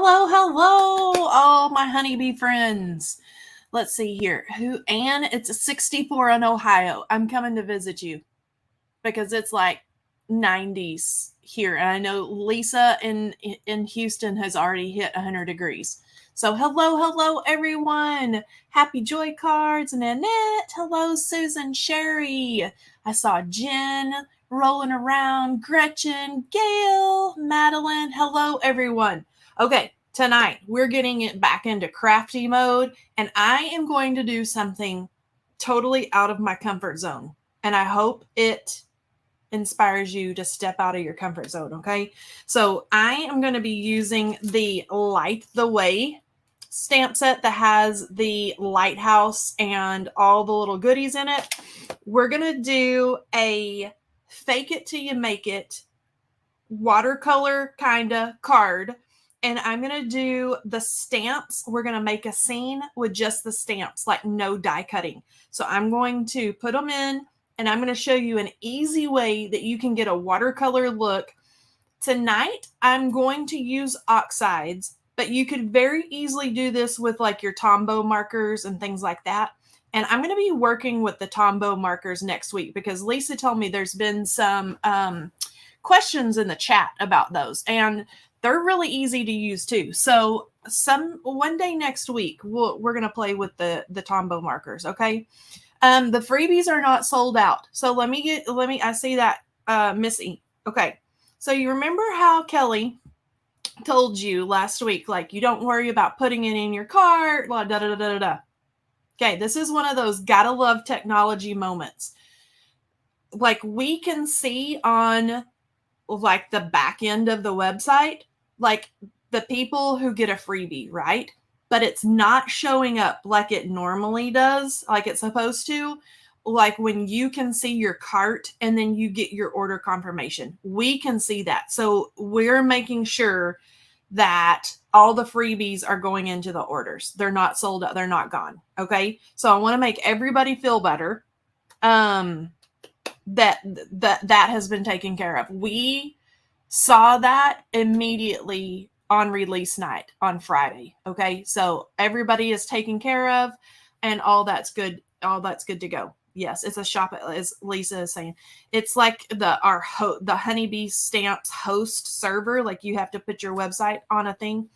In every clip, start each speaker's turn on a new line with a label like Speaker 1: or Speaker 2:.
Speaker 1: Hello, hello, all my honeybee friends. Let's see here. Anne, it's a 64 in Ohio. I'm coming to visit you because it's like 90s here. And I know Lisa in Houston has already hit 100 degrees. So hello, everyone. Happy Joy Cards and Annette. Hello, Susan, Sherry. I saw Jen rolling around, Gretchen, Gail, Madeline. Hello, everyone. Okay, tonight we're getting it back into crafty mode, and I am going to do something totally out of my comfort zone. And I hope it inspires you to step out of your comfort zone, okay? So I am going to be using the Light the Way stamp set that has the lighthouse and all the little goodies in it. We're going to do a fake it till you make it watercolor kind of card. And I'm going to do the stamps. We're going to make a scene with just the stamps, like no die cutting. So I'm going to put them in, and I'm going to show you an easy way that you can get a watercolor look. Tonight, I'm going to use oxides, but you could very easily do this with like your Tombow markers and things like that. And I'm going to be working with the Tombow markers next week because Lisa told me there's been some questions in the chat about those. And they're really easy to use too. So one day next week, we're going to play with the Tombow markers. Okay. The freebies are not sold out. So I see that, Missy. Okay. So you remember how Kelley told you last week, like, you don't worry about putting it in your cart, blah, da, da, da, da, da. Okay. This is one of those gotta love technology moments. Like, we can see on like the back end of the website, like the people who get a freebie, right? But it's not showing up like it normally does, like it's supposed to. Like when you can see your cart and then you get your order confirmation, we can see that. So we're making sure that all the freebies are going into the orders. They're not sold out. They're not gone. Okay. So I want to make everybody feel better. That has been taken care of. We saw that immediately on release night on Friday. Okay. So everybody is taken care of and all that's good. All that's good to go. Yes. It's a shop, as Lisa is saying. It's like the Honeybee Stamps host server. Like you have to put your website on a thing.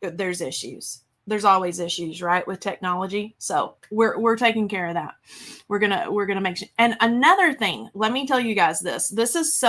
Speaker 1: There's issues. There's always issues, right, with technology. So we're taking care of that. We're gonna make sure. And another thing, let me tell you guys this. This is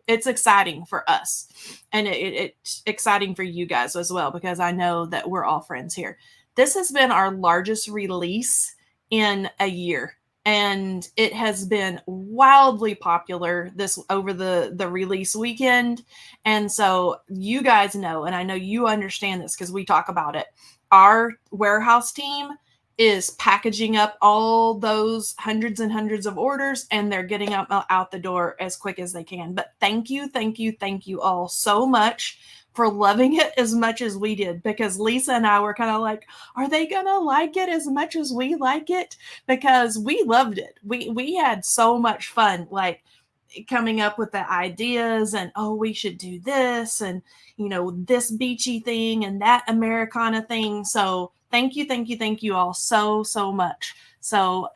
Speaker 1: it's exciting for us, and it's exciting for you guys as well because I know that we're all friends here. This has been our largest release in a year, and it has been wildly popular over the release weekend. And so you guys know, and I know you understand this because we talk about it. Our warehouse team is packaging up all those hundreds and hundreds of orders, and they're getting out the door as quick as they can. But thank you all so much for loving it as much as we did, because Lisa and I were kind of like, are they going to like it as much as we like it? Because we loved it. We had so much fun, like coming up with the ideas and, oh, we should do this and, this beachy thing and that Americana thing. So thank you all so much. So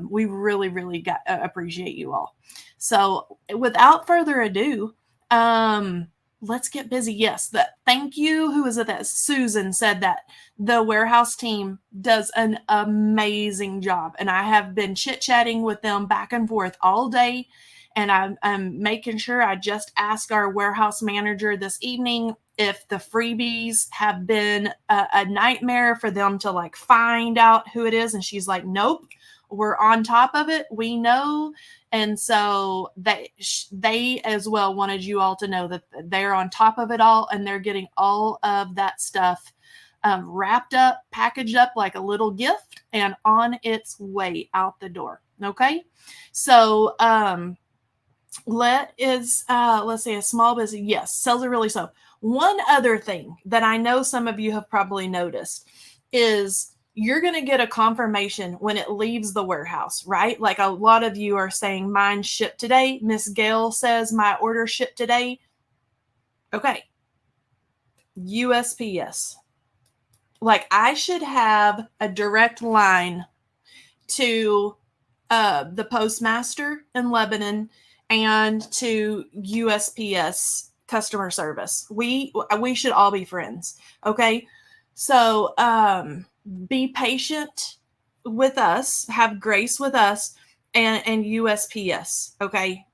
Speaker 1: we really appreciate you all. So without further ado, let's get busy. Yes, thank you. Who is it that Susan said that the warehouse team does an amazing job, and I have been chit-chatting with them back and forth all day. And I'm making sure I just asked our warehouse manager this evening if the freebies have been a nightmare for them to like find out who it is. And she's like, nope, we're on top of it. We know. And so they as well wanted you all to know that they're on top of it all, and they're getting all of that stuff wrapped up, packaged up like a little gift, and on its way out the door. Okay. So, let's say a small business. Yes, sales are really slow. One other thing that I know some of you have probably noticed is you're going to get a confirmation when it leaves the warehouse, right? Like a lot of you are saying mine shipped today. Miss Gail says my order shipped today. Okay. USPS. Like, I should have a direct line to the postmaster in Lebanon and to USPS customer service. We should all be friends. Okay. So be patient with us, have grace with us, and USPS. Okay.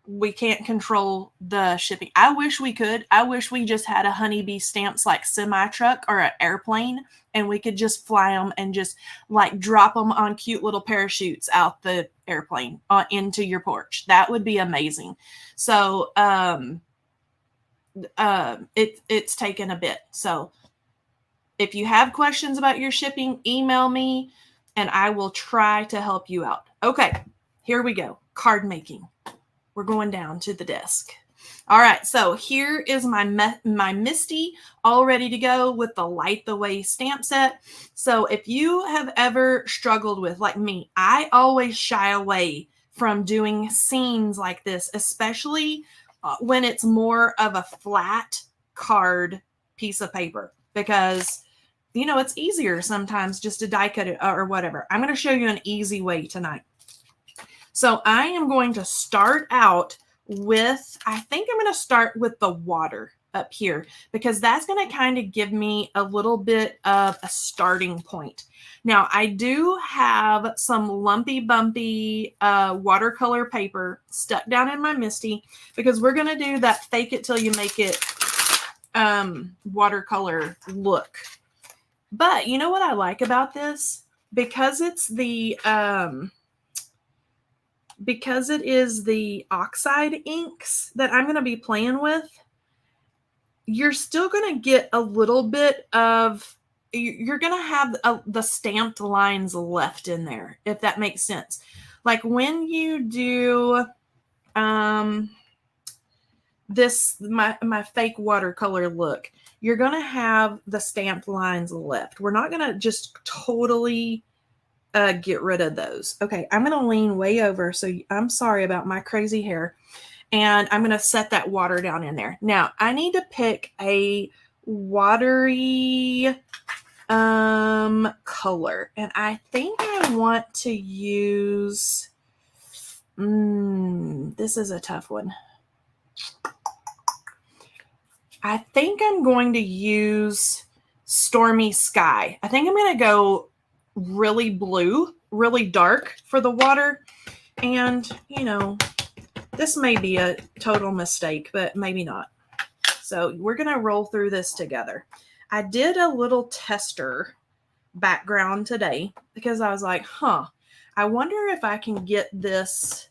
Speaker 1: We can't control the shipping. I wish we could. I wish we just had a honeybee stamps like semi truck or an airplane, and we could just fly them and just like drop them on cute little parachutes out the airplane into your porch. That would be amazing. So it's taken a bit. So if you have questions about your shipping, email me and I will try to help you out. Okay, here we go. Card making. We're going down to the desk. All right, so here is my Misty all ready to go with the Light the Way stamp set. So if you have ever struggled with, like me, I always shy away from doing scenes like this, especially when it's more of a flat card piece of paper, because you know it's easier sometimes just to die cut it or whatever. I'm going to show you an easy way tonight. So I am going to start out with, I think I'm going to start with the water up here, because that's going to kind of give me a little bit of a starting point. Now, I do have some lumpy bumpy watercolor paper stuck down in my Misty, because we're going to do that fake it till you make it watercolor look. But you know what I like about this? Because it's the because it is the oxide inks that I'm going to be playing with, you're still going to get a little bit of, you're going to have the stamped lines left in there, if that makes sense. Like when you do this, my fake watercolor look, you're going to have the stamped lines left. We're not going to just totally get rid of those. Okay, I'm going to lean way over, so I'm sorry about my crazy hair. And I'm going to set that water down in there. Now, I need to pick a watery color. And I think I want to use, this is a tough one. I think I'm going to use Stormy Sky. I think I'm going to go really blue, really dark for the water. And, you know, this may be a total mistake, but maybe not. So we're going to roll through this together. I did a little tester background today because I was like, I wonder if I can get this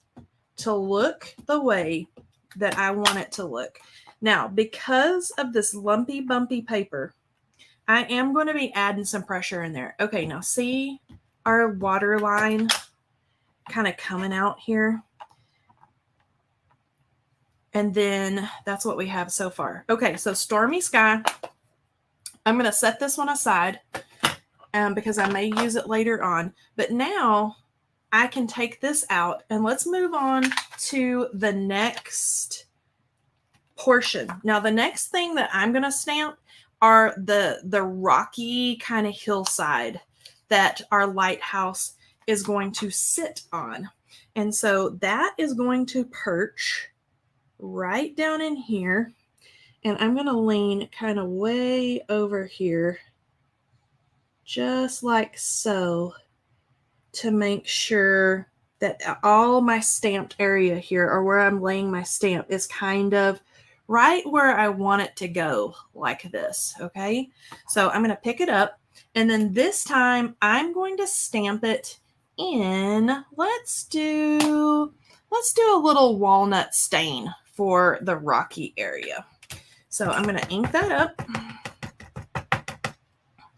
Speaker 1: to look the way that I want it to look. Now, because of this lumpy, bumpy paper, I am going to be adding some pressure in there. Okay, now see our water line kind of coming out here? And then that's what we have so far. Okay, so Stormy Sky. I'm going to set this one aside because I may use it later on. But now I can take this out and let's move on to the next portion. Now, the next thing that I'm going to stamp are the rocky kind of hillside that our lighthouse is going to sit on. And so that is going to perch right down in here. And I'm going to lean kind of way over here, just like so, to make sure that all my stamped area here, or where I'm laying my stamp, is kind of right where I want it to go, like this. Okay, so I'm going to pick it up, and then this time I'm going to stamp it in. Let's do a little walnut stain for the rocky area. So I'm going to ink that up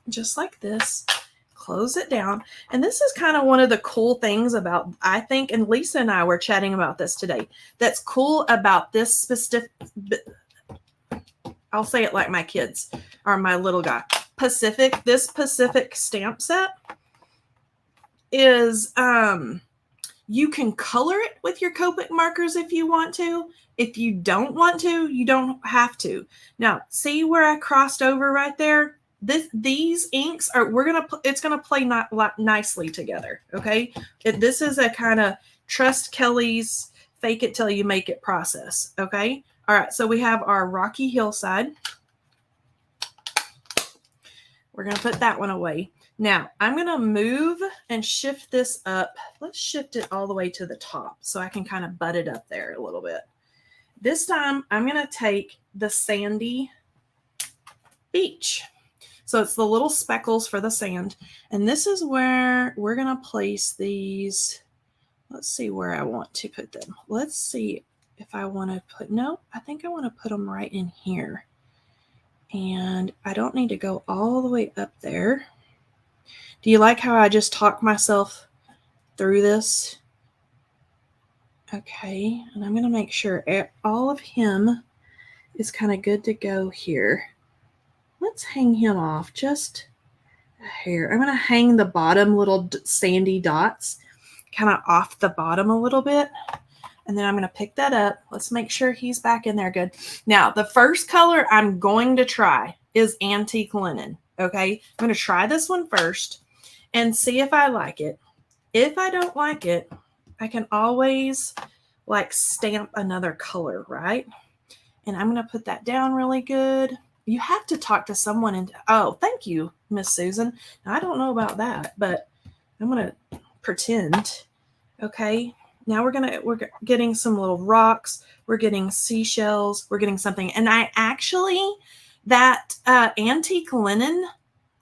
Speaker 1: just like this. Close it down. And this is kind of one of the cool things about, I think, and Lisa and I were chatting about this today, that's cool about this specific, I'll say it like my kids or my little guy, this Pacific stamp set is You can color it with your Copic markers if you want to. If you don't want to, you don't have to. Now, see where I crossed over right there? These inks are, it's gonna play nicely together, okay? This is a kind of trust Kelley's fake it till you make it process, okay? All right, so we have our rocky hillside. We're gonna put that one away. Now, I'm going to move and shift this up. Let's shift it all the way to the top so I can kind of butt it up there a little bit. This time, I'm going to take the sandy beach. So it's the little speckles for the sand. And this is where we're going to place these. Let's see where I want to put them. Let's see if I want to put, no, I think I want to put them right in here. And I don't need to go all the way up there. Do you like how I just talk myself through this? Okay, and I'm going to make sure all of him is kind of good to go here. Let's hang him off just a hair. I'm going to hang the bottom little sandy dots kind of off the bottom a little bit. And then I'm going to pick that up. Let's make sure he's back in there good. Now, the first color I'm going to try is antique linen. Okay, I'm going to try this one first and see if I like it. If I don't like it, I can always like stamp another color, right? And I'm going to put that down really good. You have to talk to someone and, oh, thank you, Miss Susan. Now, I don't know about that, but I'm going to pretend. Okay. Now we're getting some little rocks. We're getting seashells. We're getting something. And I actually, that antique linen,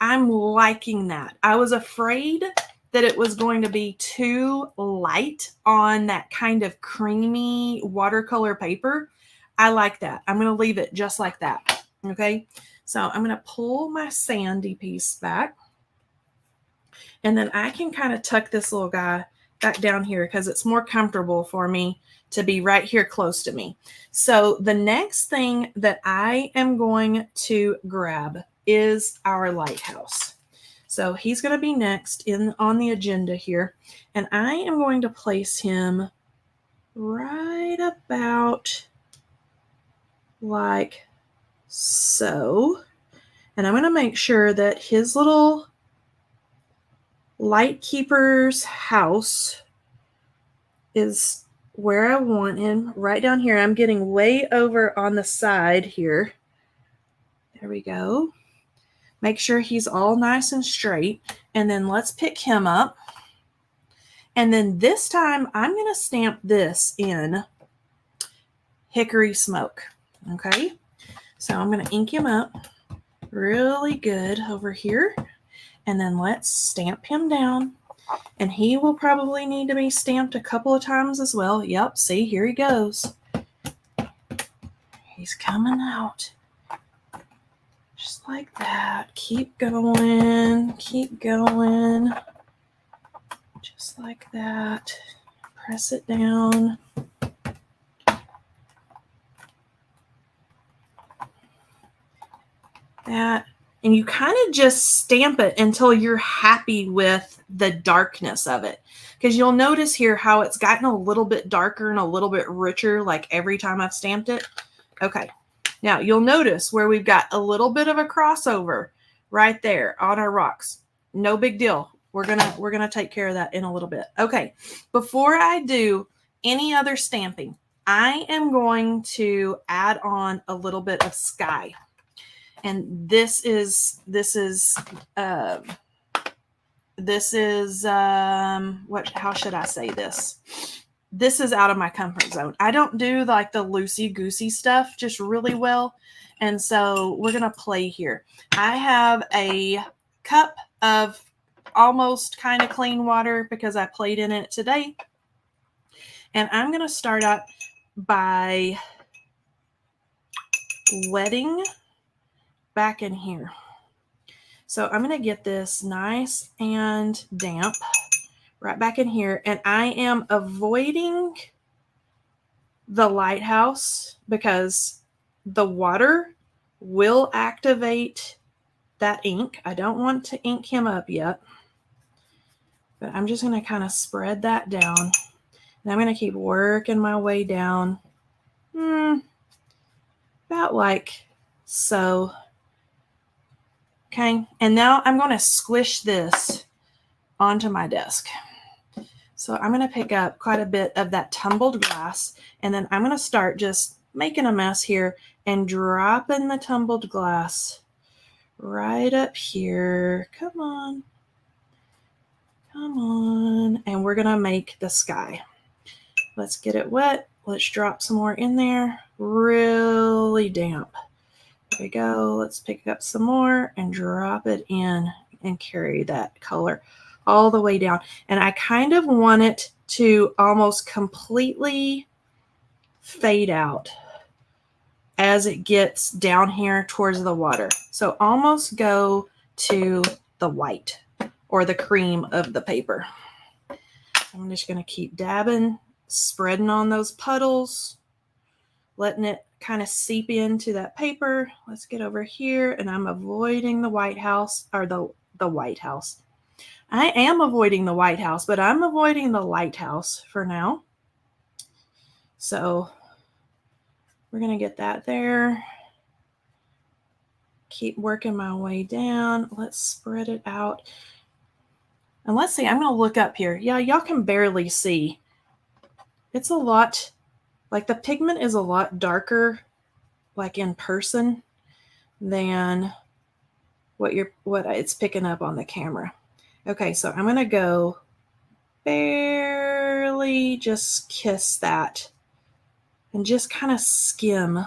Speaker 1: I'm liking that. I was afraid that it was going to be too light on that kind of creamy watercolor paper. I like that. I'm going to leave it just like that. Okay. So I'm going to pull my sandy piece back. And then I can kind of tuck this little guy back down here because it's more comfortable for me to be right here close to me. So the next thing that I am going to grab is our lighthouse. So he's going to be next on the agenda here. And I am going to place him right about like so. And I'm going to make sure that his little light keeper's house is where I want him, right down here. I'm getting way over on the side here. There we go. Make sure he's all nice and straight. And then let's pick him up. And then this time I'm going to stamp this in Hickory Smoke. Okay. So I'm going to ink him up really good over here. And then let's stamp him down. And he will probably need to be stamped a couple of times as well. Yep. See, here he goes. He's coming out. Just like that. Keep going. Keep going. Just like that. Press it down. That. And you kind of just stamp it until you're happy with the darkness of it. Because you'll notice here how it's gotten a little bit darker and a little bit richer like every time I've stamped it. Okay. Now, you'll notice where we've got a little bit of a crossover right there on our rocks. No big deal. We're gonna take care of that in a little bit. Okay, before I do any other stamping, I am going to add on a little bit of sky. And this is how should I say this? This is out of my comfort zone. I don't do like the loosey-goosey stuff just really well. And so we're going to play here. I have a cup of almost kind of clean water because I played in it today. And I'm going to start out by wetting back in here. So I'm going to get this nice and damp right back in here. And I am avoiding the lighthouse because the water will activate that ink. I don't want to ink him up yet, but I'm just going to kind of spread that down. And I'm going to keep working my way down. About like so. Okay, and now I'm going to squish this onto my desk. So I'm going to pick up quite a bit of that tumbled glass, and then I'm going to start just making a mess here and dropping the tumbled glass right up here. Come on. Come on. And we're going to make the sky. Let's get it wet. Let's drop some more in there. Really damp. There we go. Let's pick up some more and drop it in and carry that color all the way down. And I kind of want it to almost completely fade out as it gets down here towards the water. So almost go to the white or the cream of the paper. I'm just going to keep dabbing, spreading on those puddles, letting it kind of seep into that paper. Let's get over here, and I'm avoiding the White House, or the White House. I am avoiding the White House, but I'm avoiding the lighthouse for now. So we're going to get that there. Keep working my way down. Let's spread it out. And let's see, I'm going to look up here. Yeah, y'all can barely see. It's a lot, like the pigment is a lot darker, like in person, than what it's picking up on the camera. Okay, so I'm going to go barely just kiss that and just kind of skim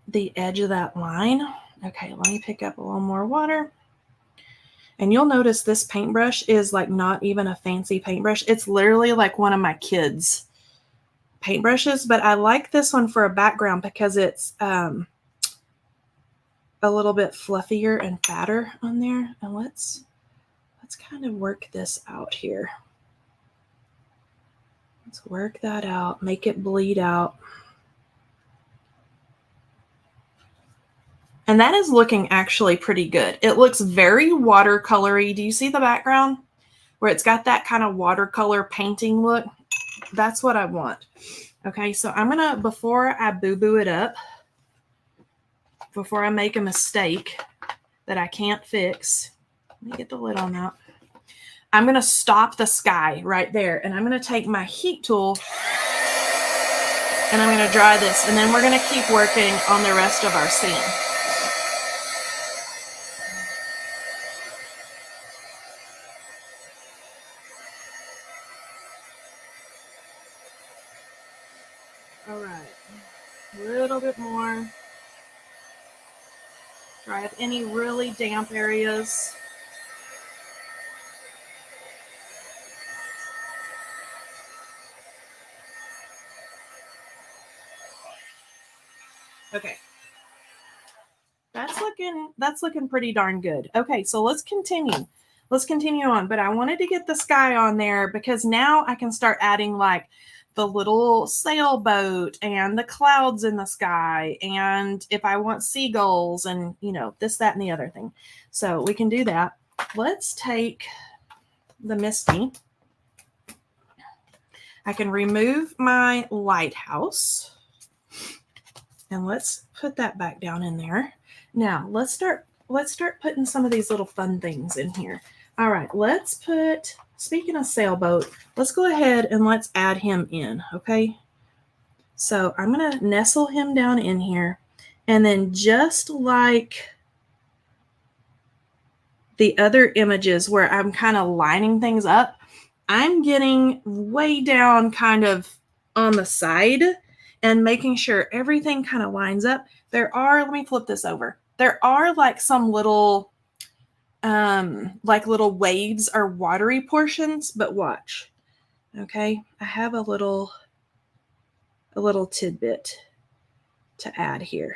Speaker 1: the edge of that line. Okay, let me pick up a little more water. And you'll notice this paintbrush is like not even a fancy paintbrush. It's literally like one of my kids' paintbrushes, but I like this one for a background because it's a little bit fluffier and fatter on there. And let's kind of work this out here. Let's work that out, make it bleed out. And that is looking actually pretty good. It looks very watercolory. Do you see the background where it's got that kind of watercolor painting look? That's what I want. Okay, so I'm going to, before I boo-boo it up, before I make a mistake that I can't fix, let me get the lid on that. I'm going to stop the sky right there, and I'm going to take my heat tool and I'm going to dry this, and then we're going to keep working on the rest of our scene. All right, a little bit more. Dry up any really damp areas. Okay. That's looking pretty darn good. Okay, so let's continue. Let's continue on. But I wanted to get the sky on there because now I can start adding like the little sailboat and the clouds in the sky. And if I want seagulls and, you know, this, that, and the other thing. So we can do that. Let's take the Misty. I can remove my lighthouse. And let's put that back down in there. Now let's start putting some of these little fun things in here. All right, let's put, speaking of sailboat, let's go ahead and let's add him in, okay? So I'm gonna nestle him down in here, and then just like the other images where I'm kind of lining things up, I'm getting way down kind of on the side and making sure everything kind of lines up. There are, let me flip this over. There are like some little, like little waves or watery portions, but watch. Okay, I have a little tidbit to add here.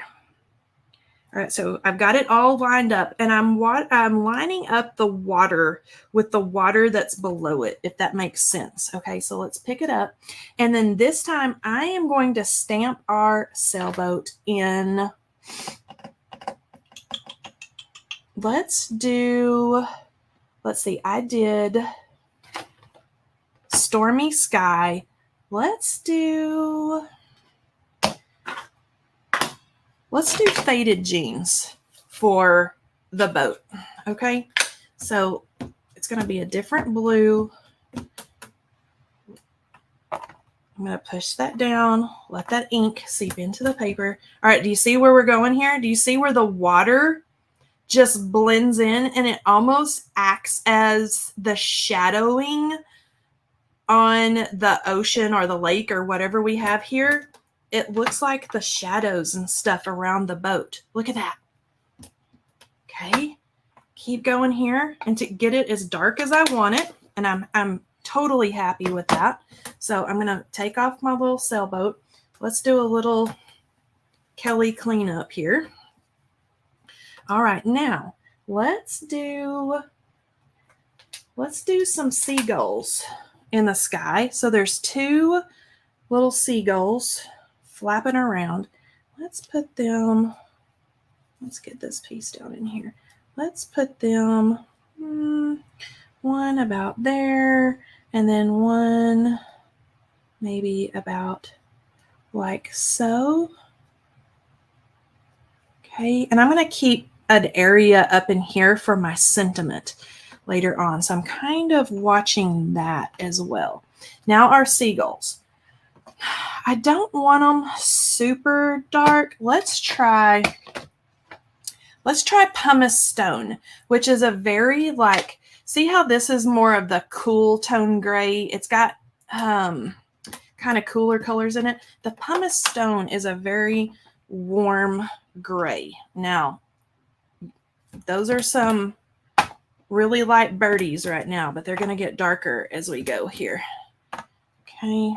Speaker 1: All right, so I've got it all lined up, and I'm lining up the water with the water that's below it, if that makes sense. Okay, so let's pick it up. And then this time I am going to stamp our sailboat in. Let's see, I did stormy sky. Let's do faded jeans for the boat. Okay, so it's going to be a different blue. I'm going to push that down, let that ink seep into the paper. All right, do you see where we're going here? Do you see where the water just blends in and it almost acts as the shadowing on the ocean or the lake or whatever we have here? It looks like the shadows and stuff around the boat. Look at that. Okay, keep going here and to get it as dark as I want it. And I'm totally happy with that. So I'm going to take off my little sailboat. Let's do a little Kelley cleanup here. All right, now let's do some seagulls in the sky. So there's two little seagulls flapping around. Let's put them, let's get this piece down in here. Let's put them one about there, and then one maybe about like so. Okay, and I'm going to keep an area up in here for my sentiment later on. So I'm kind of watching that as well. Now our seagulls. I don't want them super dark. Let's try pumice stone, which is a very like, see how this is more of the cool tone gray. It's got kind of cooler colors in it. The pumice stone is a very warm gray. Now, those are some really light birdies right now, but they're going to get darker as we go here. Okay.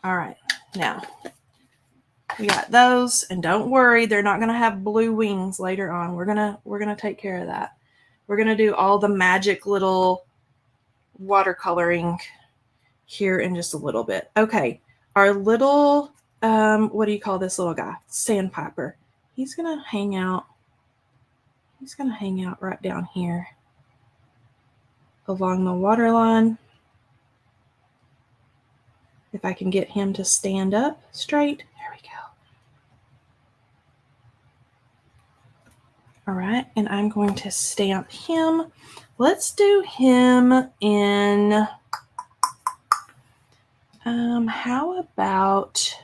Speaker 1: All right. Now, we got those, and don't worry, they're not going to have blue wings later on. We're going to take care of that. We're going to do all the magic little watercoloring here in just a little bit. Okay. Our little what do you call this little guy? Sandpiper. He's going to hang out. He's going to hang out right down here along the water line. If I can get him to stand up straight. There we go. All right. And I'm going to stamp him. Let's do him in, how about,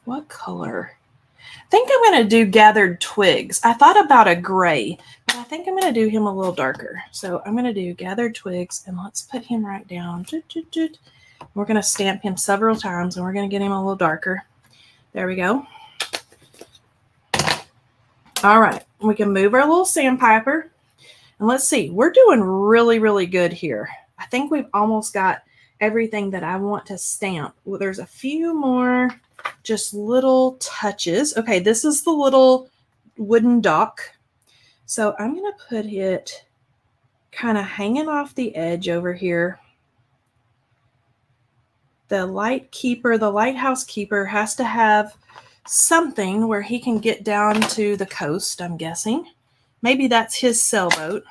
Speaker 1: what color? I think I'm going to do gathered twigs. I thought about a gray, but I think I'm going to do him a little darker. So I'm going to do gathered twigs, and let's put him right down. We're going to stamp him several times, and we're going to get him a little darker. There we go. All right, we can move our little sandpiper. And let's see, we're doing really, really good here. I think we've almost got everything that I want to stamp. Well, there's a few more just little touches. Okay, this is the little wooden dock. So I'm going to put it kind of hanging off the edge over here. The lighthouse keeper has to have something where he can get down to the coast, I'm guessing. Maybe that's his sailboat.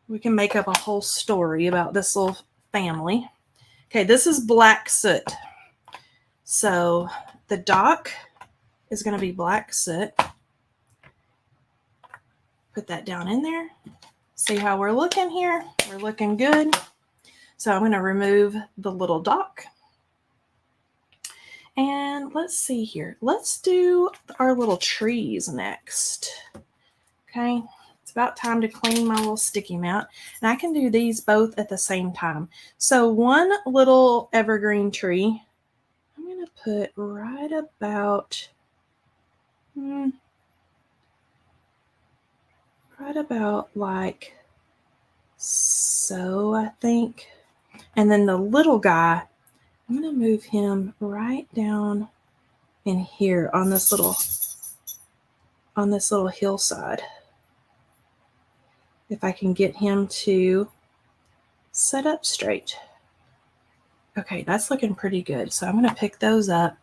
Speaker 1: We can make up a whole story about this little family. Okay, this is black soot. So the dock is going to be black soot. Put that down in there. See how we're looking here? We're looking good. So I'm going to remove the little dock. And let's see here. Let's do our little trees next. Okay. It's about time to clean my little sticky mat. And I can do these both at the same time. So one little evergreen tree, I'm going to put right about, like so, I think. And then the little guy, I'm going to move him right down in here on this little hillside. If I can get him to set up straight. Okay, that's looking pretty good. So I'm going to pick those up.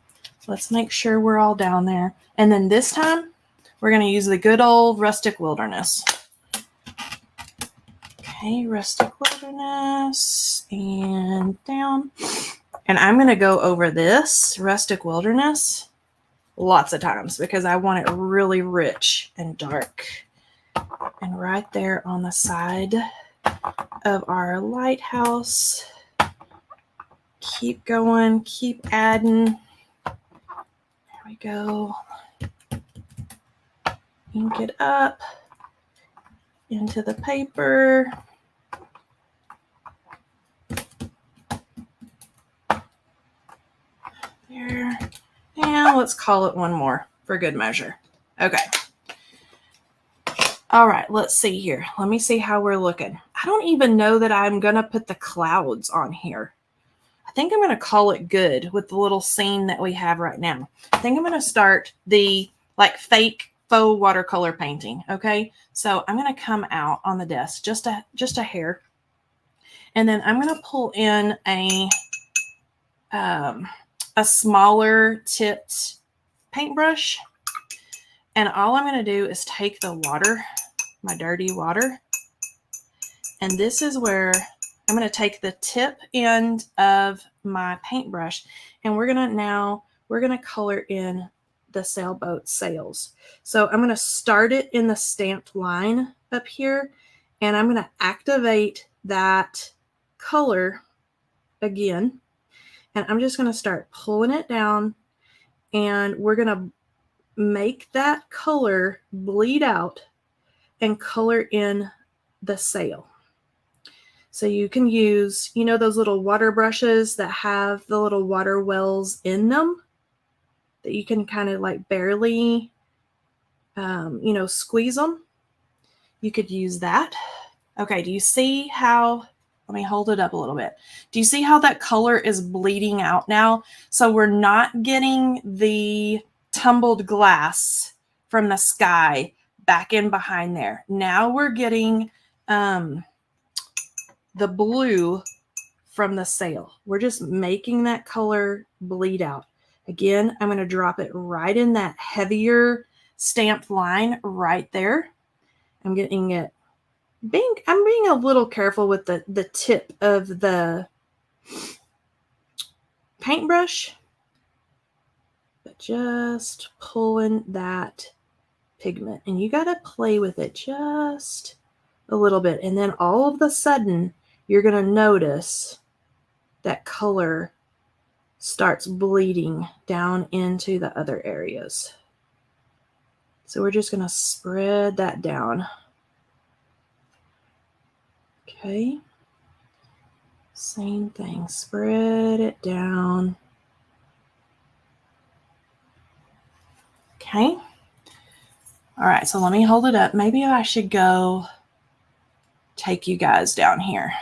Speaker 1: Let's make sure we're all down there. And then this time, we're going to use the good old rustic wilderness. Okay, rustic wilderness and down. And I'm going to go over this rustic wilderness lots of times because I want it really rich and dark. And right there on the side of our lighthouse, keep going, keep adding. There we go. Ink it up into the paper. There. And let's call it one more for good measure. Okay. All right, let's see here. Let me see how we're looking. I don't even know that I'm going to put the clouds on here. I think I'm going to call it good with the little scene that we have right now. I think I'm going to start the like fake faux watercolor painting. Okay, so I'm going to come out on the desk just a hair, and then I'm going to pull in a smaller tipped paintbrush, and all I'm going to do is take the water, my dirty water, and this is where I'm going to take the tip end of my paintbrush, and we're going to color in the sailboat sails. So I'm going to start it in the stamped line up here, and I'm going to activate that color again, and I'm just going to start pulling it down, and we're going to make that color bleed out and color in the sail. So you can use, you know, those little water brushes that have the little water wells in them that you can kind of like barely, squeeze them. You could use that. Okay, do you see how, let me hold it up a little bit. Do you see how that color is bleeding out now? So we're not getting the tumbled glass from the sky back in behind there. Now we're getting the blue from the sail. We're just making that color bleed out. Again, I'm going to drop it right in that heavier stamped line right there. I'm getting it. I'm being a little careful with the tip of the paintbrush, but just pulling that pigment. And you got to play with it just a little bit. And then all of a sudden, you're going to notice that color starts bleeding down into the other areas. So we're just going to spread that down. Okay. Same thing. Spread it down. Okay. All right. So let me hold it up. Maybe I should go take you guys down here.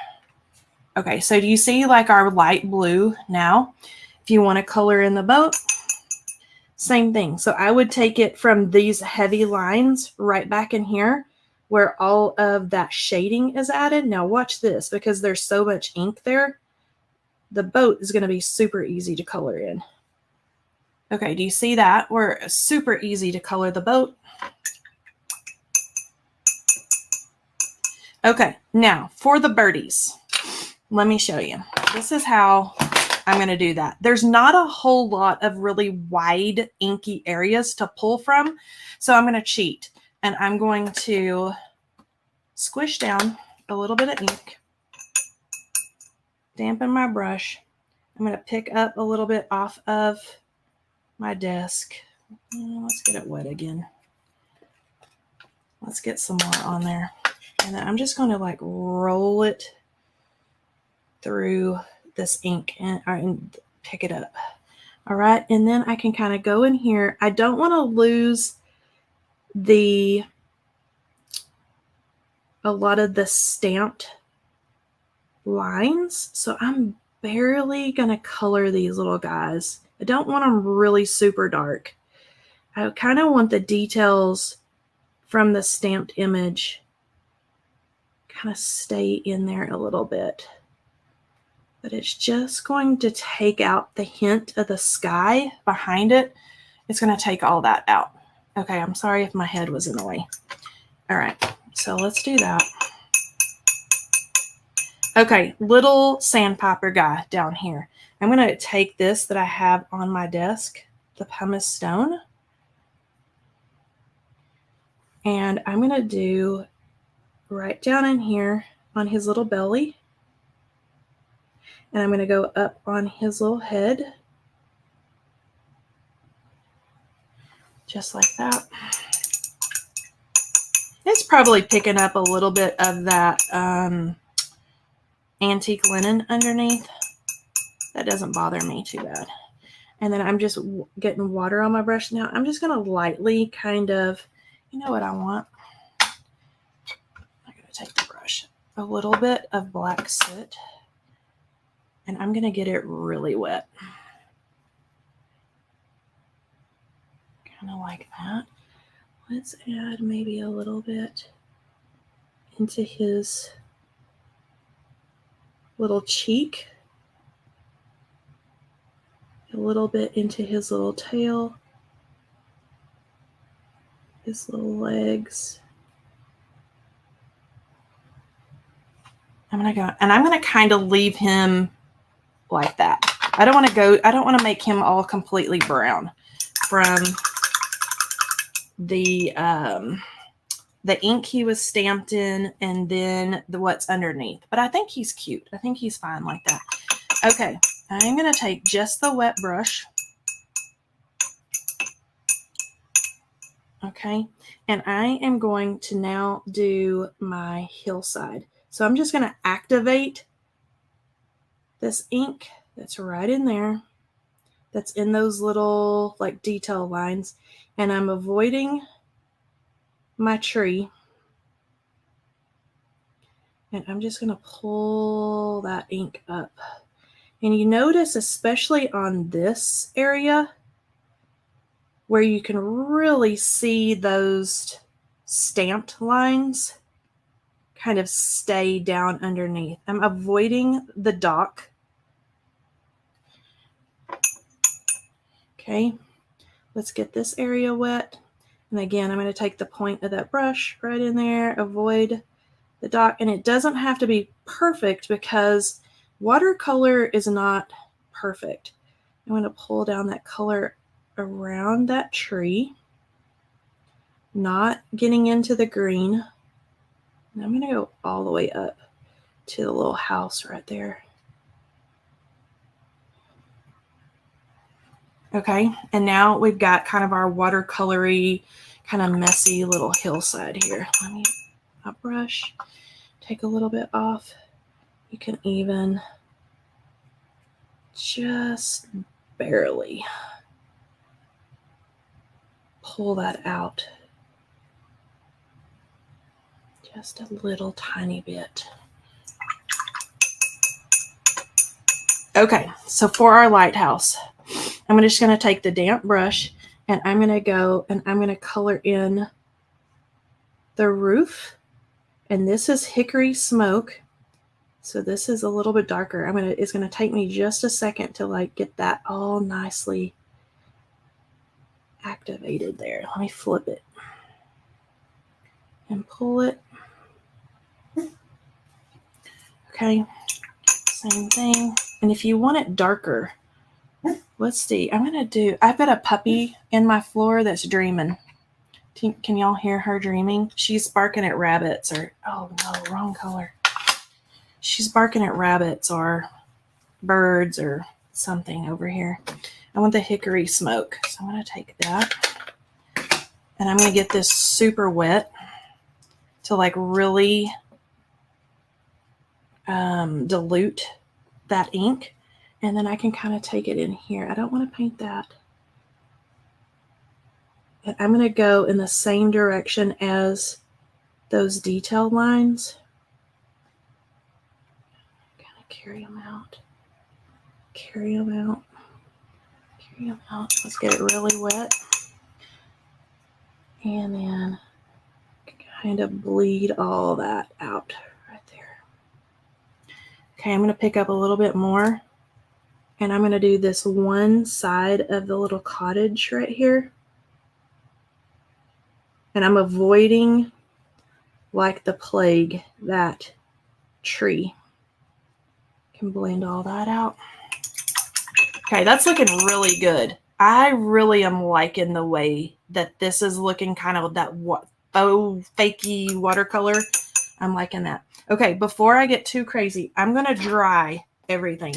Speaker 1: Okay. So do you see like our light blue now? If you want to color in the boat, same thing. So I would take it from these heavy lines right back in here where all of that shading is added. Now watch this, because there's so much ink there, the boat is going to be super easy to color in. Okay, do you see that? We're super easy to color the boat. Okay, now for the birdies, let me show you. This is how I'm going to do that. There's not a whole lot of really wide inky areas to pull from, so I'm going to cheat. And I'm going to squish down a little bit of ink, dampen my brush. I'm going to pick up a little bit off of my desk. Let's get it wet again. Let's get some more on there. And then I'm just going to like roll it through this ink and pick it up. All right. And then I can kind of go in here. I don't want to lose a lot of the stamped lines. So I'm barely going to color these little guys. I don't want them really super dark. I kind of want the details from the stamped image kind of stay in there a little bit. But it's just going to take out the hint of the sky behind it. It's going to take all that out. Okay, I'm sorry if my head was in the way. All right, so let's do that. Okay, little sandpiper guy down here. I'm going to take this that I have on my desk, the pumice stone, and I'm going to do right down in here on his little belly. And I'm going to go up on his little head, just like that. It's probably picking up a little bit of that antique linen underneath. That doesn't bother me too bad. And then I'm just getting water on my brush. Now I'm just going to lightly kind of, you know what I want? I'm going to take the brush, a little bit of black soot, and I'm going to get it really wet. Kind of like that. Let's add maybe a little bit into his little cheek, a little bit into his little tail, his little legs. I'm going to kind of leave him like that. I don't want to make him all completely brown from the ink he was stamped in and then what's underneath. But I think he's cute. I think he's fine like that. Okay, I'm going to take just the wet brush. Okay, and I am going to now do my hillside. So I'm just going to activate this ink that's right in there, that's in those little like detail lines, and I'm avoiding my tree. And I'm just going to pull that ink up. And you notice, especially on this area, where you can really see those stamped lines kind of stay down underneath. I'm avoiding the dock. Okay, let's get this area wet. And again, I'm going to take the point of that brush right in there, avoid the dock. And it doesn't have to be perfect because watercolor is not perfect. I'm going to pull down that color around that tree, not getting into the green. And I'm going to go all the way up to the little house right there. Okay, and now we've got kind of our watercolory, kind of messy little hillside here. Let me brush, take a little bit off. You can even just barely pull that out. Just a little tiny bit. Okay, so for our lighthouse, I'm just going to take the damp brush and I'm going to go and I'm going to color in the roof. And this is hickory smoke. So this is a little bit darker. It's going to take me just a second to like get that all nicely activated there. Let me flip it and pull it. Okay, same thing. And if you want it darker, let's see. I've got a puppy in my floor that's dreaming. Can y'all hear her dreaming? She's barking at rabbits oh no, wrong color. She's barking at rabbits or birds or something over here. I want the hickory smoke. So I'm going to take that and I'm going to get this super wet to like really dilute that ink. And then I can kind of take it in here. I don't want to paint that. And I'm going to go in the same direction as those detail lines. Kind of carry them out. Carry them out. Carry them out. Let's get it really wet. And then kind of bleed all that out right there. Okay, I'm going to pick up a little bit more. And I'm going to do this one side of the little cottage right here. And I'm avoiding, like the plague, that tree. can blend all that out. Okay, that's looking really good. I really am liking the way that this is looking, kind of that faux fakey watercolor. I'm liking that. Okay, before I get too crazy, I'm going to dry everything.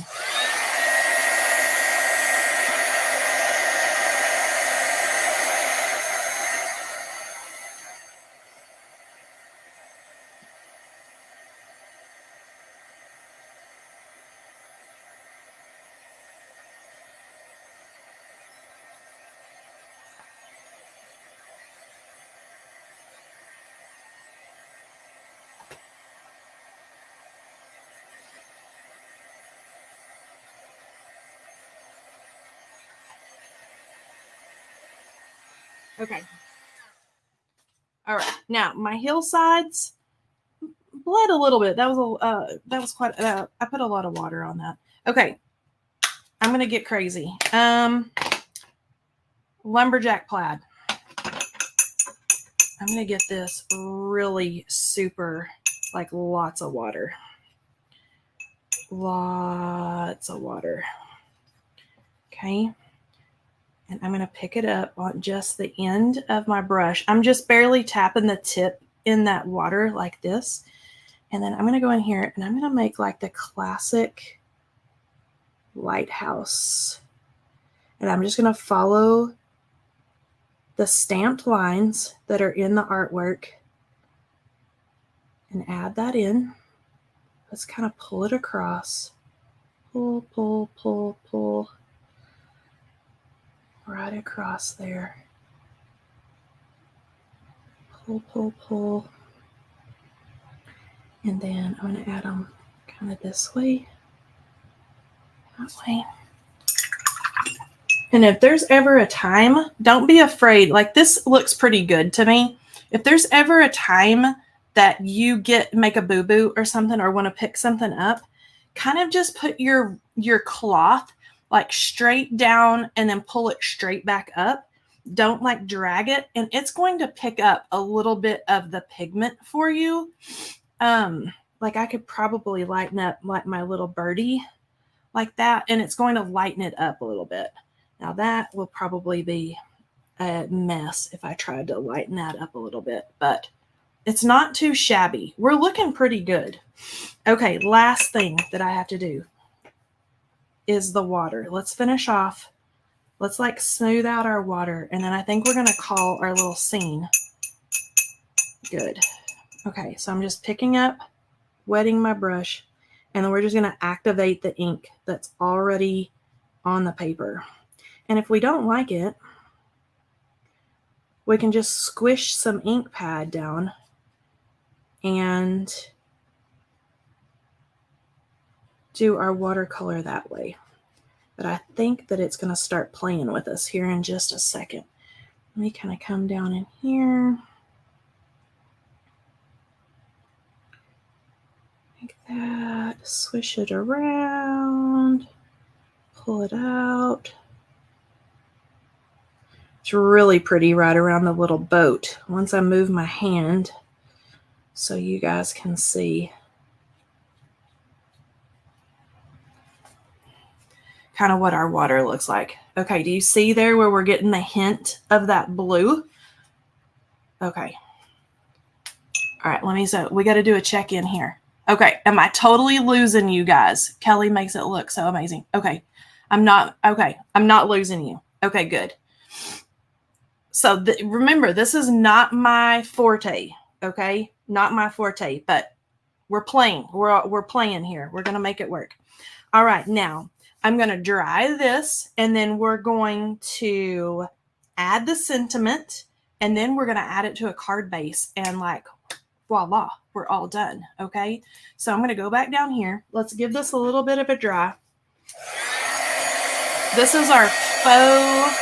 Speaker 1: Okay. All right. Now my hillsides bled a little bit. That was quite. I put a lot of water on that. Okay. I'm gonna get crazy. Lumberjack plaid. I'm gonna get this really super, like lots of water. Lots of water. Okay. And I'm going to pick it up on just the end of my brush. I'm just barely tapping the tip in that water like this. And then I'm going to go in here and I'm going to make like the classic lighthouse. And I'm just going to follow the stamped lines that are in the artwork and add that in. Let's kind of pull it across. Pull, pull, pull, pull. Right across there. Pull, pull, pull. And then I'm going to add them kind of this way, that way. And if there's ever a time, don't be afraid. Like this looks pretty good to me. If there's ever a time that you make a boo-boo or something or want to pick something up, kind of just put your cloth like straight down and then pull it straight back up. Don't like drag it, and it's going to pick up a little bit of the pigment for you. Like I could probably lighten up like my little birdie like that, and it's going to lighten it up a little bit. Now that will probably be a mess if I tried to lighten that up a little bit, but it's not too shabby. We're looking pretty good. Okay, last thing that I have to do is the water. Let's finish off. Let's like smooth out our water, and then I think we're going to call our little scene good. Okay, so I'm just picking up, wetting my brush, and then we're just going to activate the ink that's already on the paper. And if we don't like it, we can just squish some ink pad down and do our watercolor that way. But I think that it's going to start playing with us here in just a second. Let me kind of come down in here. Like that. Swish it around. Pull it out. It's really pretty right around the little boat. Once I move my hand so you guys can see kind of what our water looks like. Okay, do you see there where we're getting the hint of that blue? Okay. All right, so we got to do a check-in here. Okay, am I totally losing you guys? Kelley makes it look so amazing. Okay, I'm not losing you. Okay, good. So remember, this is not my forte, okay? Not my forte, but we're playing. We're playing here. We're going to make it work. All right, now I'm going to dry this, and then we're going to add the sentiment, and then we're going to add it to a card base, and like, voila, we're all done, okay? So I'm going to go back down here. Let's give this a little bit of a dry. This is our faux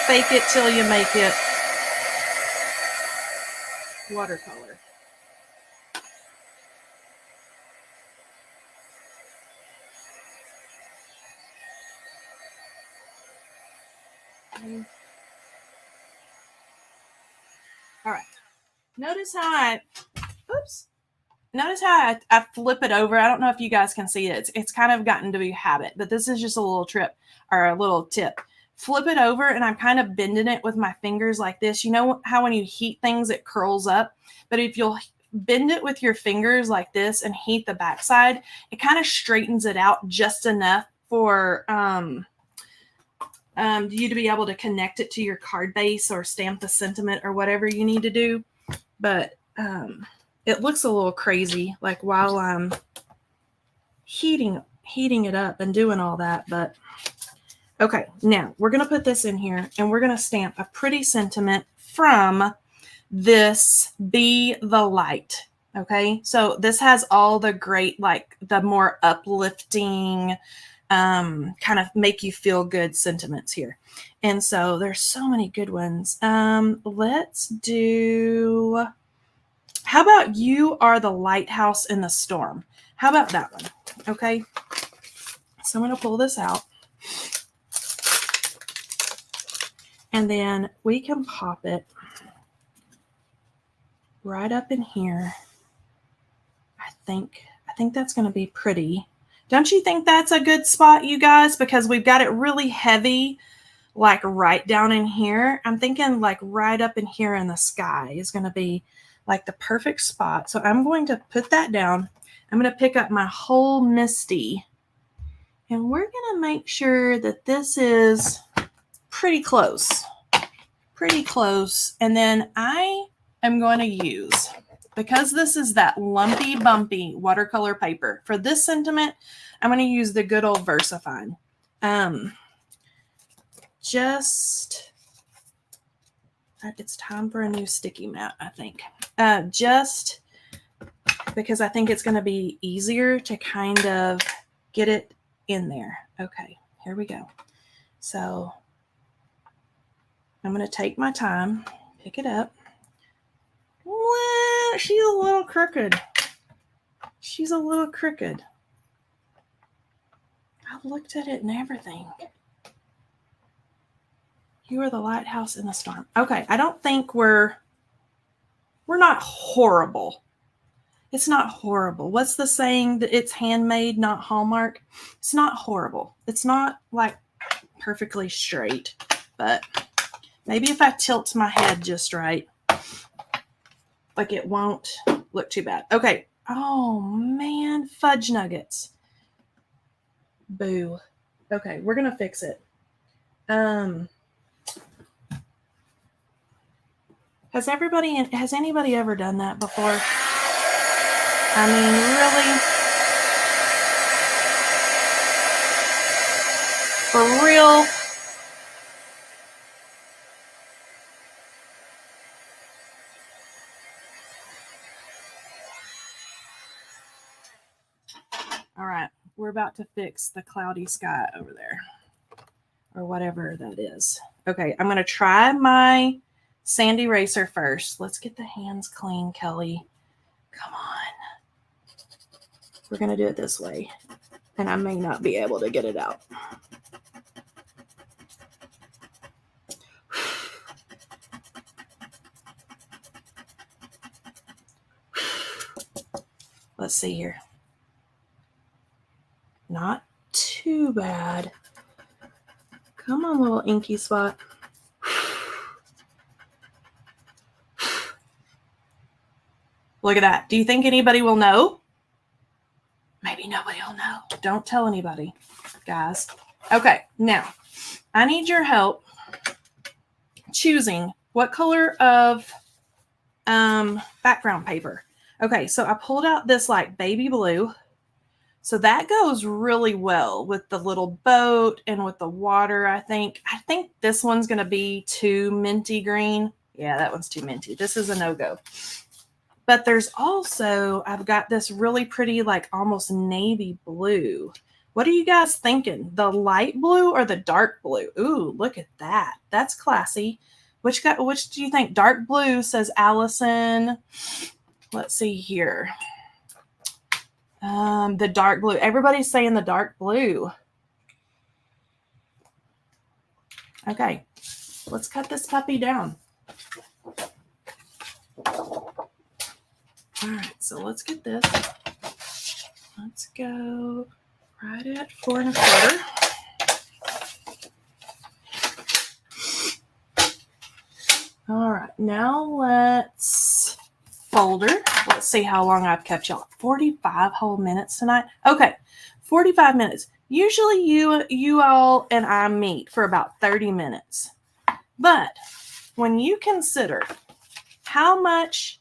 Speaker 1: fake it till you make it watercolor. All right. Notice how notice how I flip it over. I don't know if you guys can see it. It's kind of gotten to be a habit, but this is just a little trip or a little tip. Flip it over and I'm kind of bending it with my fingers like this. You know how when you heat things, it curls up? But if you'll bend it with your fingers like this and heat the backside, it kind of straightens it out just enough for you to be able to connect it to your card base or stamp the sentiment or whatever you need to do. But it looks a little crazy, like while I'm heating it up and doing all that. But okay, now we're going to put this in here and we're going to stamp a pretty sentiment from this Be the Light. Okay, so this has all the great, like the more uplifting, kind of make you feel good sentiments here. And so there's so many good ones. Let's do, how about You Are the Lighthouse in the Storm? How about that one? Okay, so I'm going to pull this out. And then we can pop it right up in here. I think that's going to be pretty. Don't you think that's a good spot, you guys? Because we've got it really heavy, like right down in here. I'm thinking like right up in here in the sky is going to be like the perfect spot. So I'm going to put that down. I'm going to pick up my whole Misty. And we're going to make sure that this is pretty close. Pretty close. And then I am going to use, because this is that lumpy, bumpy watercolor paper, for this sentiment, I'm going to use the good old VersaFine. It's time for a new sticky mat, I think. Just because I think it's going to be easier to kind of get it in there. Okay, here we go. So I'm going to take my time, pick it up. Well, she's a little crooked. She's a little crooked. I looked at it and everything. You Are the Lighthouse in the Storm. Okay, I don't think we're not horrible. It's not horrible. What's the saying that it's handmade, not Hallmark? It's not horrible. It's not like perfectly straight, but maybe if I tilt my head just right, like it won't look too bad. Okay. Oh man, fudge nuggets. Boo. Okay, we're gonna fix it. Has anybody ever done that before? I mean, really? For real? All right, we're about to fix the cloudy sky over there, or whatever that is. Okay, I'm gonna try my sand eraser first. Let's get the hands clean, Kelly. Come on. We're gonna do it this way, and I may not be able to get it out. Let's see here. Not too bad. Come on, little inky spot. Look at that. Do you think anybody will know? Maybe nobody will know. Don't tell anybody, guys. Okay, now I need your help choosing what color of background paper. Okay, so I pulled out this like baby blue. So that goes really well with the little boat and with the water, I think. I think this one's going to be too minty green. Yeah, that one's too minty. This is a no-go. But there's also, I've got this really pretty, like almost navy blue. What are you guys thinking? The light blue or the dark blue? Ooh, look at that. That's classy. Which do you think? Dark blue, says Allison. Let's see here. The dark blue. Everybody's saying the dark blue. Okay, let's cut this puppy down. All right, so let's get this. Let's go right at 4 1/4. All right, now let's fold her. Let's see how long I've kept y'all. 45 whole minutes tonight. Okay, 45 minutes. Usually you all and I meet for about 30 minutes. But when you consider how much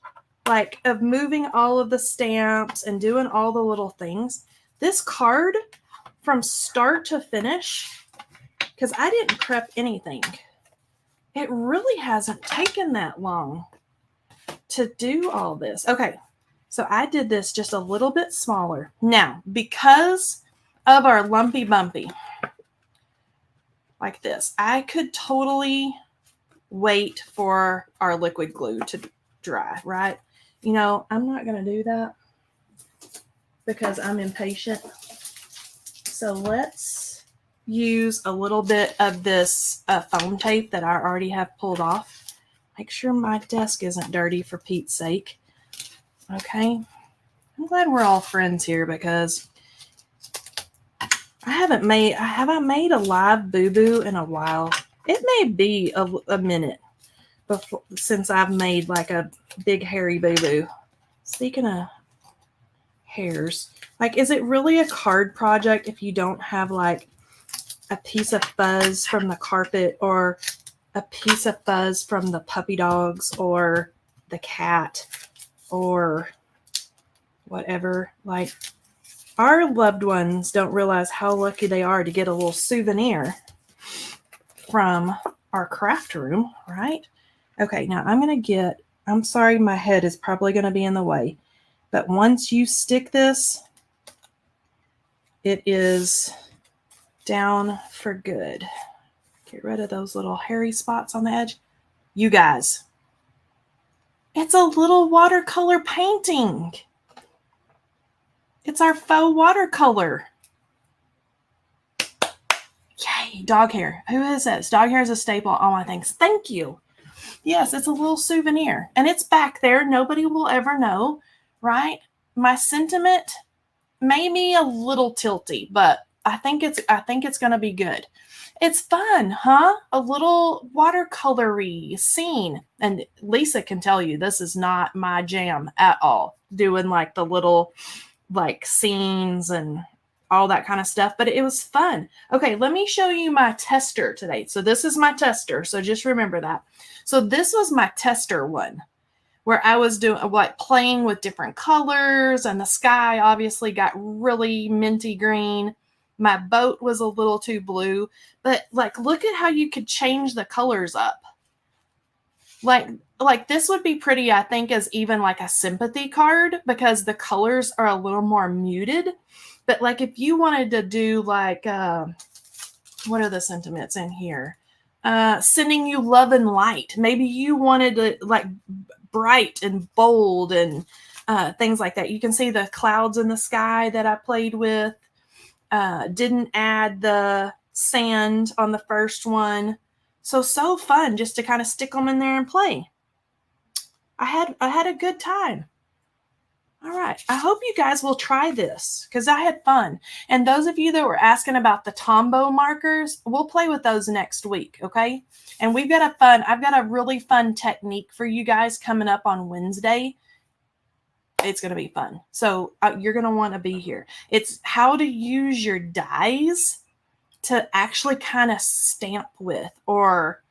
Speaker 1: of moving all of the stamps and doing all the little things, this card from start to finish, because I didn't prep anything, it really hasn't taken that long to do all this. Okay, so I did this just a little bit smaller. Now, because of our lumpy bumpy, like this, I could totally wait for our liquid glue to dry, right? You know, I'm not going to do that because I'm impatient. So let's use a little bit of this foam tape that I already have pulled off. Make sure my desk isn't dirty, for Pete's sake. Okay. I'm glad we're all friends here because I haven't made a live boo-boo in a while. It may be a minute since I've made like a big hairy boo-boo. Speaking of hairs, is it really a card project if you don't have like a piece of fuzz from the carpet or a piece of fuzz from the puppy dogs or the cat or whatever? Like, our loved ones don't realize how lucky they are to get a little souvenir from our craft room, right? Okay, now I'm sorry, my head is probably going to be in the way, but once you stick this, it is down for good. Get rid of those little hairy spots on the edge. You guys, it's a little watercolor painting. It's our faux watercolor. Yay, dog hair. Who is this? Dog hair is a staple on all my things. Thank you. Yes, it's a little souvenir. And it's back there. Nobody will ever know, right? My sentiment may be a little tilty, but I think it's going to be good. It's fun, huh? A little watercolory scene. And Lisa can tell you this is not my jam at all. Doing like the little like scenes and all that kind of stuff, but it was fun. Okay, let me show you my tester today. So this is my tester. So just remember that. So this was my tester one where I was doing like playing with different colors, and the sky obviously got really minty green. My boat was a little too blue, but like, look at how you could change the colors up. Like this would be pretty, I think, as even like a sympathy card because the colors are a little more muted. But like if you wanted to do like, what are the sentiments in here? Sending you love and light. Maybe you wanted to like bright and bold and things like that. You can see the clouds in the sky that I played with. Didn't add the sand on the first one. So fun just to kind of stick them in there and play. I had a good time. All right. I hope you guys will try this because I had fun. And those of you that were asking about the Tombow markers, we'll play with those next week. Okay. And I've got a really fun technique for you guys coming up on Wednesday. It's going to be fun. So you're going to want to be here. It's how to use your dies to actually kind of stamp with, or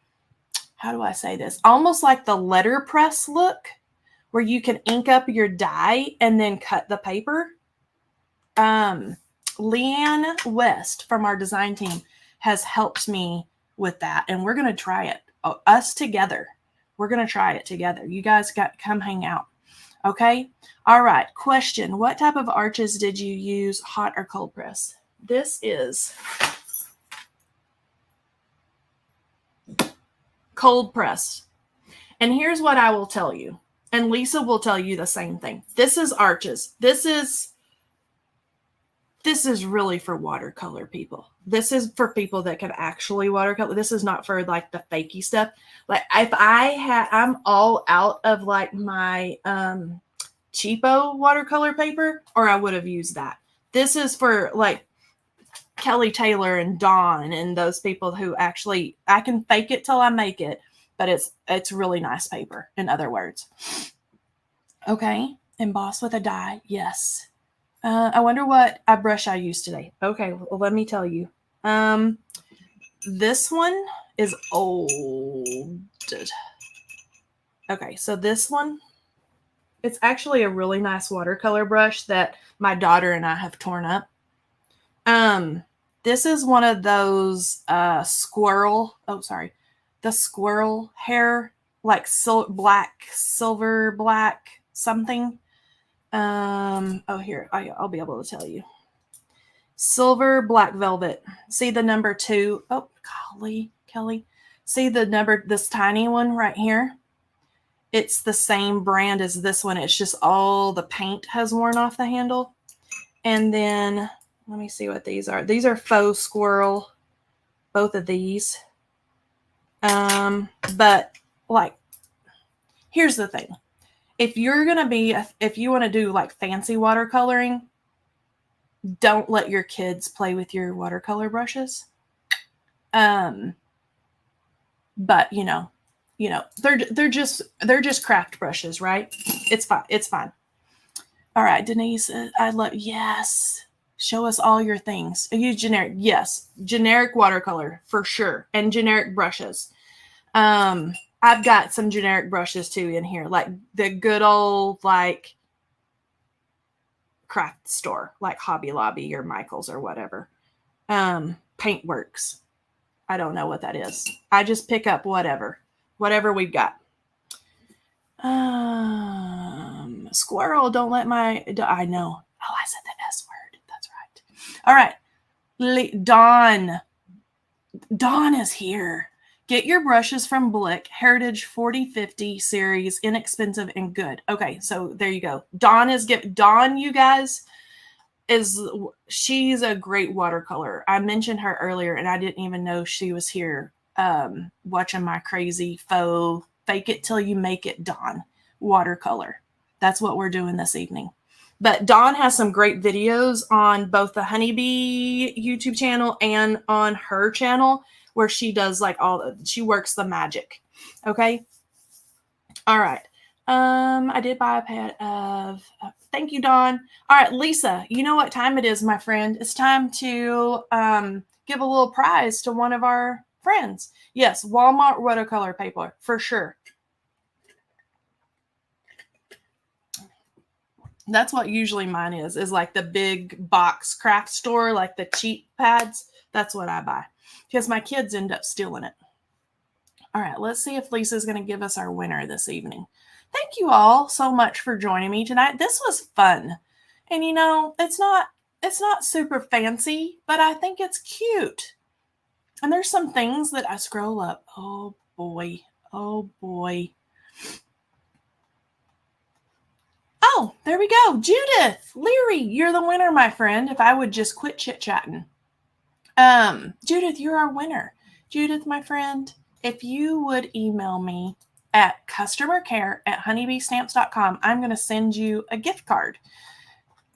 Speaker 1: how do I say this? Almost like the letterpress look where you can ink up your die and then cut the paper. Leanne West from our design team has helped me with that, and we're going to try it. Us together. We're going to try it together. You guys come hang out. Okay. All right. Question. What type of arches did you use, hot or cold press? This is cold press. And here's what I will tell you. And Lisa will tell you the same thing. This is arches. This is really for watercolor people. This is for people that can actually watercolor. This is not for like the fakey stuff. Like if I'm all out of like my cheapo watercolor paper, or I would have used that. This is for like Kelley Taylor and Dawn and those people who actually, I can fake it till I make it, but it's really nice paper, in other words. Okay, emboss with a die, yes. I wonder what brush I used today. Okay, well, let me tell you. This one is old. Okay, so this one, it's actually a really nice watercolor brush that my daughter and I have torn up. This is one of those the squirrel hair, like silver black something. Oh, here, I'll be able to tell you. Silver black velvet. See the number 2? Oh, golly, Kelley. See the number, this tiny one right here? It's the same brand as this one. It's just all the paint has worn off the handle. And then, let me see what these are. These are faux squirrel, both of these. But, like, here's the thing. If you're going to if you want to do, like, fancy watercoloring, don't let your kids play with your watercolor brushes. But you know, they're just craft brushes, right? It's fine. It's fine. All right, Denise, I love, yes. Show us all your things. Use generic, yes. Generic watercolor for sure, and generic brushes. I've got some generic brushes too in here, like the good old like craft store, like Hobby Lobby or Michael's or whatever. Paintworks. I don't know what that is. I just pick up whatever we've got. Squirrel, don't let my, I know. Oh, I said the S word. That's right. All right. Dawn is here. Get your brushes from Blick, Heritage 4050 series, inexpensive and good. Okay, so there you go. Dawn, you guys, she's a great watercolor. I mentioned her earlier, and I didn't even know she was here watching my crazy faux fake it till you make it Dawn watercolor. That's what we're doing this evening. But Dawn has some great videos on both the Honeybee YouTube channel and on her channel where she does like she works the magic. Okay. All right. I did buy a pad of, thank you, Dawn. All right, Lisa, you know what time it is, my friend. It's time to give a little prize to one of our friends. Yes, Walmart watercolor paper, for sure. That's what usually mine is like the big box craft store, like the cheap pads. That's what I buy because my kids end up stealing it. All right, let's see if Lisa's going to give us our winner this evening. Thank you all so much for joining me tonight. This was fun. And you know, it's not super fancy, but I think it's cute. And there's some things that I scroll up. Oh boy. Oh boy. Oh, there we go. Judith Leary, you're the winner, my friend. If I would just quit chit-chatting. Judith, you're our winner. Judith, my friend, if you would email me at customercare@honeybeestamps.com, I'm going to send you a gift card.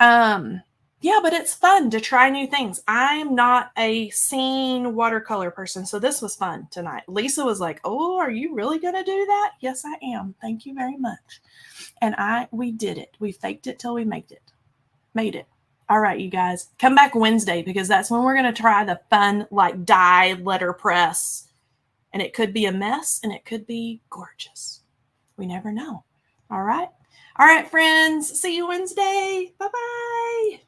Speaker 1: Yeah, but it's fun to try new things. I'm not a scene watercolor person, so this was fun tonight. Lisa was like, oh, are you really going to do that? Yes, I am. Thank you very much. And we did it. We faked it till we made it. All right, you guys, come back Wednesday because that's when we're going to try the fun, like dye letterpress. And it could be a mess and it could be gorgeous. We never know. All right. All right, friends. See you Wednesday. Bye-bye.